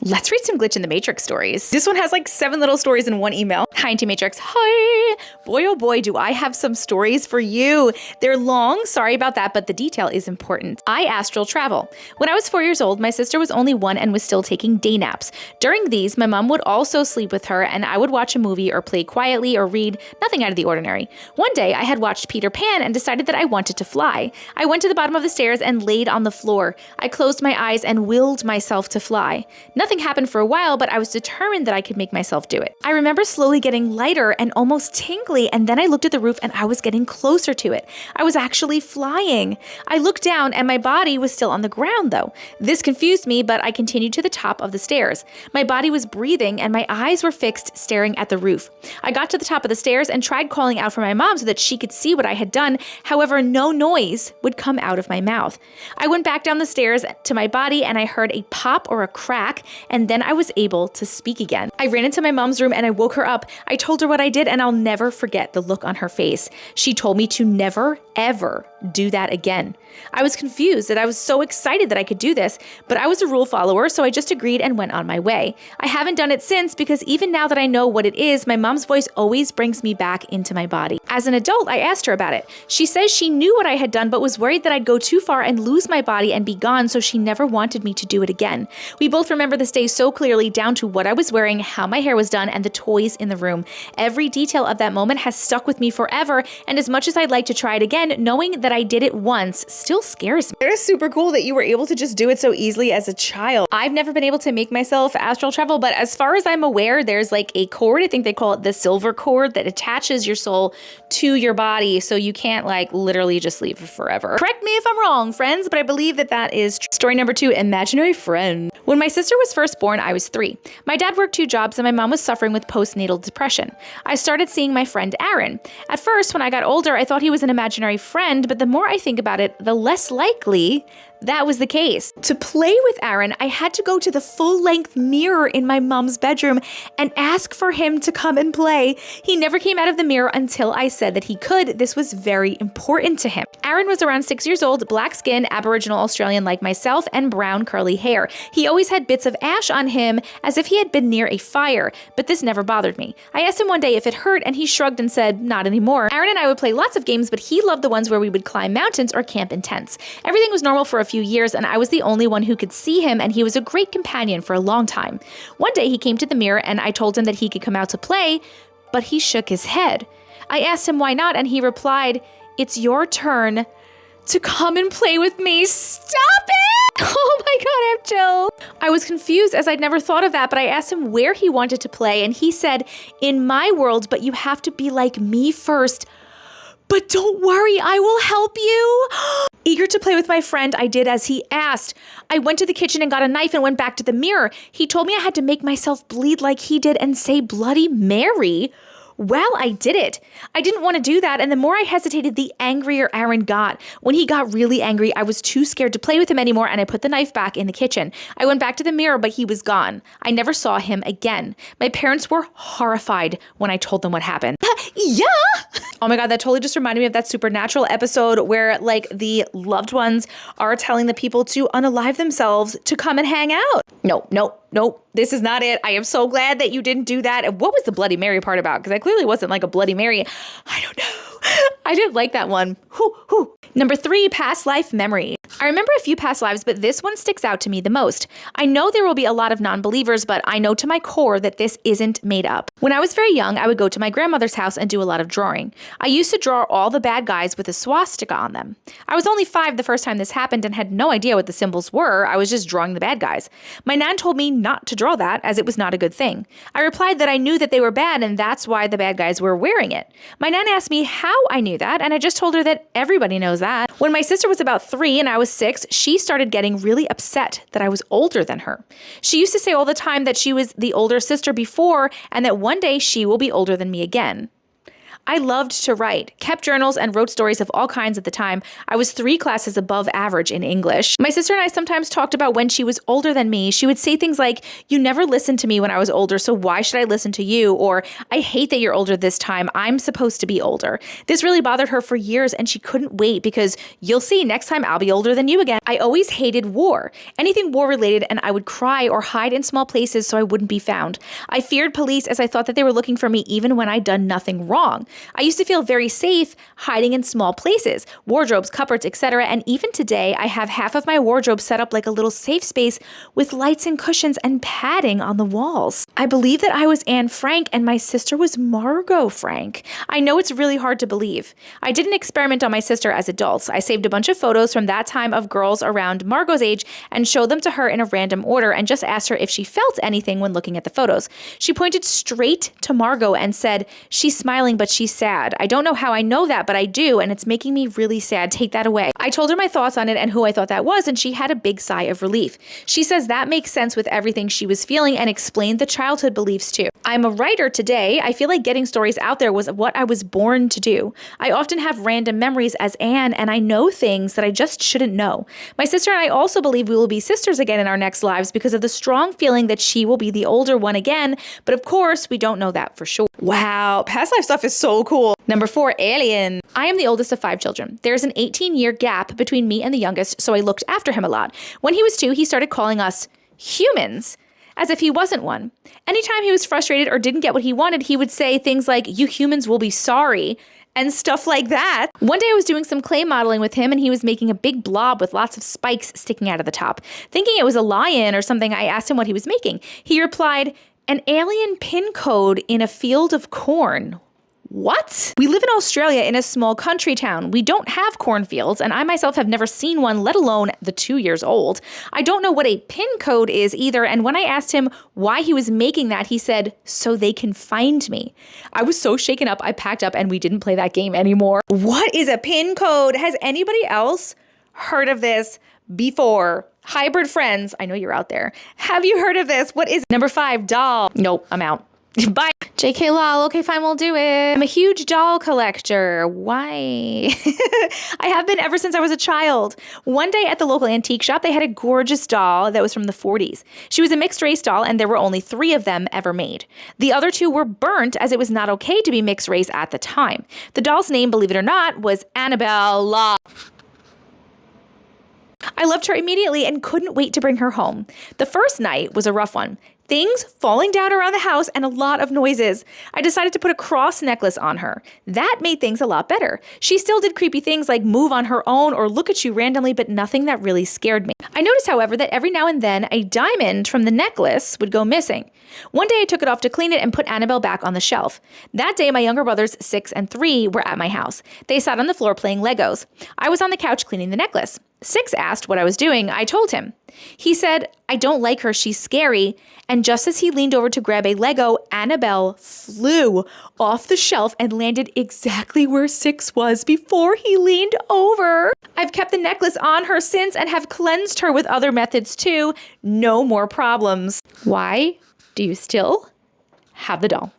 Let's read some Glitch in the Matrix stories. This one has like 7 little stories in one email. Hi, Auntie Matrix. Hi. Boy, oh boy, do I have some stories for you. They're long, sorry about that, but the detail is important. I astral travel. When I was 4 years old, my sister was only 1 and was still taking day naps. During these, my mom would also sleep with her and I would watch a movie or play quietly or read, nothing out of the ordinary. One day, I had watched Peter Pan and decided that I wanted to fly. I went to the bottom of the stairs and laid on the floor. I closed my eyes and willed myself to fly. Nothing happened for a while, but I was determined that I could make myself do it. I remember slowly getting lighter and almost tingly, and then I looked at the roof and I was getting closer to it. I was actually flying. I looked down and my body was still on the ground though. This confused me, but I continued to the top of the stairs. My body was breathing and my eyes were fixed, staring at the roof. I got to the top of the stairs and tried calling out for my mom so that she could see what I had done. However, no noise would come out of my mouth. I went back down the stairs to my body and I heard a pop or a crack, and then I was able to speak again. I ran into my mom's room and I woke her up. I told her what I did and I'll never forget the look on her face. She told me to never, ever do that again. I was confused that I was so excited that I could do this, but I was a rule follower, so I just agreed and went on my way. I haven't done it since because even now that I know what it is, my mom's voice always brings me back into my body. As an adult, I asked her about it. She says she knew what I had done, but was worried that I'd go too far and lose my body and be gone, so she never wanted me to do it again. We both remember this day so clearly, down to what I was wearing, how my hair was done, and the toys in the room. Every detail of that moment has stuck with me forever, and as much as I'd like to try it again, knowing that I did it once still scares me. It is super cool that you were able to just do it so easily as a child. I've never been able to make myself astral travel, but as far as I'm aware, there's like a cord, I think they call it the silver cord, that attaches your soul to your body, so you can't like literally just leave forever. Correct me if I'm wrong, friends, but I believe that that is true. Story number 2, imaginary friend. When my sister was first born, I was 3. My dad worked 2 jobs and my mom was suffering with postnatal depression. I started seeing my friend Aaron. At first, when I got older, I thought he was an imaginary friend, but the more I think about it, the less likely that was the case. To play with Aaron, I had to go to the full-length mirror in my mom's bedroom and ask for him to come and play. He never came out of the mirror until I said that he could. This was very important to him. Aaron was around 6 years old, black skin, Aboriginal Australian like myself, and brown curly hair. He always had bits of ash on him as if he had been near a fire, but this never bothered me. I asked him one day if it hurt and he shrugged and said, not anymore. Aaron and I would play lots of games, but he loved the ones where we would climb mountains or camp in tents. Everything was normal for a few years and I was the only one who could see him, and he was a great companion for a long time. One day he came to the mirror and I told him that he could come out to play, but he shook his head. I asked him why not and he replied, "It's your turn to come and play with me." Stop it! Oh my God, I have chills. I was confused as I'd never thought of that, but I asked him where he wanted to play and he said, "In my world, but you have to be like me first. But don't worry, I will help you." Eager to play with my friend, I did as he asked. I went to the kitchen and got a knife and went back to the mirror. He told me I had to make myself bleed like he did and say Bloody Mary. Well, I did it. I didn't want to do that, and the more I hesitated, the angrier Aaron got. When he got really angry, I was too scared to play with him anymore, and I put the knife back in the kitchen. I went back to the mirror, but he was gone. I never saw him again. My parents were horrified when I told them what happened. Yeah! Oh my God, that totally just reminded me of that Supernatural episode where like the loved ones are telling the people to unalive themselves to come and hang out. Nope. This is not it. I am so glad that you didn't do that. And what was the Bloody Mary part about? Because I clearly wasn't like a Bloody Mary. I don't know. I didn't like that one. Number 3, past life memory. I remember a few past lives, but this one sticks out to me the most. I know there will be a lot of non-believers, but I know to my core that this isn't made up. When I was very young, I would go to my grandmother's house and do a lot of drawing. I used to draw all the bad guys with a swastika on them. I was only 5 the first time this happened and had no idea what the symbols were. I was just drawing the bad guys. My nan told me not to draw that as it was not a good thing. I replied that I knew that they were bad and that's why the bad guys were wearing it. My nan asked me how I knew that, and I just told her that everybody knows that. When my sister was about 3 and I was 6, she started getting really upset that I was older than her. She used to say all the time that she was the older sister before and that one day she will be older than me again. I loved to write, kept journals, and wrote stories of all kinds at the time. I was 3 classes above average in English. My sister and I sometimes talked about when she was older than me. She would say things like, "You never listened to me when I was older, so why should I listen to you?" Or, "I hate that you're older this time. I'm supposed to be older." This really bothered her for years, and she couldn't wait because you'll see next time I'll be older than you again. I always hated war, anything war related, and I would cry or hide in small places so I wouldn't be found. I feared police as I thought that they were looking for me even when I'd done nothing wrong. I used to feel very safe hiding in small places, wardrobes, cupboards, etc. And even today, I have half of my wardrobe set up like a little safe space with lights and cushions and padding on the walls. I believe that I was Anne Frank and my sister was Margot Frank. I know it's really hard to believe. I did an experiment on my sister as adults. I saved a bunch of photos from that time of girls around Margot's age and showed them to her in a random order and just asked her if she felt anything when looking at the photos. She pointed straight to Margot and said, "She's smiling, but she's sad. I don't know how I know that, but I do, and it's making me really sad. Take that away." I told her my thoughts on it and who I thought that was, and she had a big sigh of relief. She says that makes sense with everything she was feeling and explained the childhood beliefs too. I'm a writer today. I feel like getting stories out there was what I was born to do. I often have random memories as Anne, and I know things that I just shouldn't know. My sister and I also believe we will be sisters again in our next lives because of the strong feeling that she will be the older one again, but of course, we don't know that for sure. Wow, past life stuff is so cool. Number 4, alien. I am the oldest of 5 children. There's an 18-year gap between me and the youngest, so I looked after him a lot. When he was 2, he started calling us humans, as if he wasn't one. Anytime he was frustrated or didn't get what he wanted, he would say things like, "You humans will be sorry," and stuff like that. One day I was doing some clay modeling with him and he was making a big blob with lots of spikes sticking out of the top. Thinking it was a lion or something, I asked him what he was making. He replied, "An alien pin code in a field of corn." What? We live in Australia in a small country town. We don't have cornfields, and I myself have never seen one, let alone the 2 years old. I don't know what a pin code is either, and when I asked him why he was making that, he said, "So they can find me." I was so shaken up, I packed up and we didn't play that game anymore. What is a pin code? Has anybody else heard of this before? Hybrid friends, I know you're out there. Have you heard of this? What is it? Number 5, doll. Nope, I'm out. Bye. JK lol. Okay, fine, we'll do it. I'm a huge doll collector. Why? I have been ever since I was a child. One day at the local antique shop, they had a gorgeous doll that was from the 40s. She was a mixed race doll, and there were only 3 of them ever made. The other 2 were burnt as it was not okay to be mixed race at the time. The doll's name, believe it or not, was Annabelle. I loved her immediately and couldn't wait to bring her home. The first night was a rough one. Things falling down around the house and a lot of noises. I decided to put a cross necklace on her. That made things a lot better. She still did creepy things like move on her own or look at you randomly, but nothing that really scared me. I noticed, however, that every now and then a diamond from the necklace would go missing. One day I took it off to clean it and put Annabelle back on the shelf. That day, my younger brothers, 6 and 3, were at my house. They sat on the floor playing Legos. I was on the couch cleaning the necklace. 6 asked what I was doing. I told him. He said, "I don't like her, she's scary." And just as he leaned over to grab a Lego, Annabelle flew off the shelf and landed exactly where 6 was before he leaned over. I've kept the necklace on her since and have cleansed her with other methods too. No more problems. Why do you still have the doll?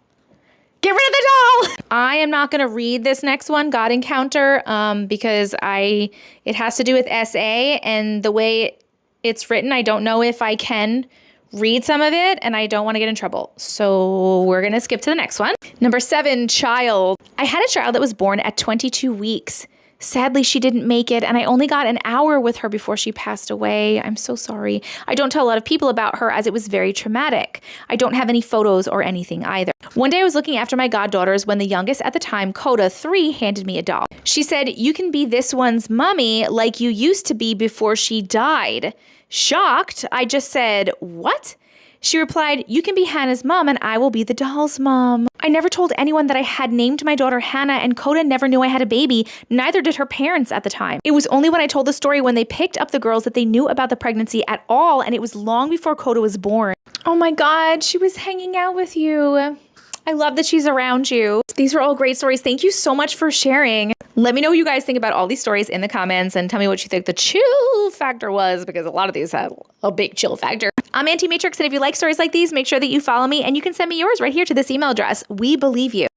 Get rid of the doll! I am not going to read this next one, God Encounter, because it has to do with SA, and the way it's written, I don't know if I can read some of it, and I don't want to get in trouble. So we're going to skip to the next one. Number 7, child. I had a child that was born at 22 weeks. Sadly, she didn't make it, and I only got an hour with her before she passed away. I'm so sorry. I don't tell a lot of people about her as it was very traumatic. I don't have any photos or anything either. One day I was looking after my goddaughters when the youngest at the time, Coda, 3, handed me a doll. She said, "You can be this one's mommy like you used to be before she died." Shocked, I just said, "What?" She replied, "You can be Hannah's mom and I will be the doll's mom." I never told anyone that I had named my daughter Hannah, and Coda never knew I had a baby. Neither did her parents at the time. It was only when I told the story when they picked up the girls that they knew about the pregnancy at all, and it was long before Coda was born. Oh my God, she was hanging out with you. I love that she's around you. These were all great stories. Thank you so much for sharing. Let me know what you guys think about all these stories in the comments and tell me what you think the chill factor was, because a lot of these have a big chill factor. I'm Auntie Matrix, and if you like stories like these, make sure that you follow me, and you can send me yours right here to this email address. We believe you.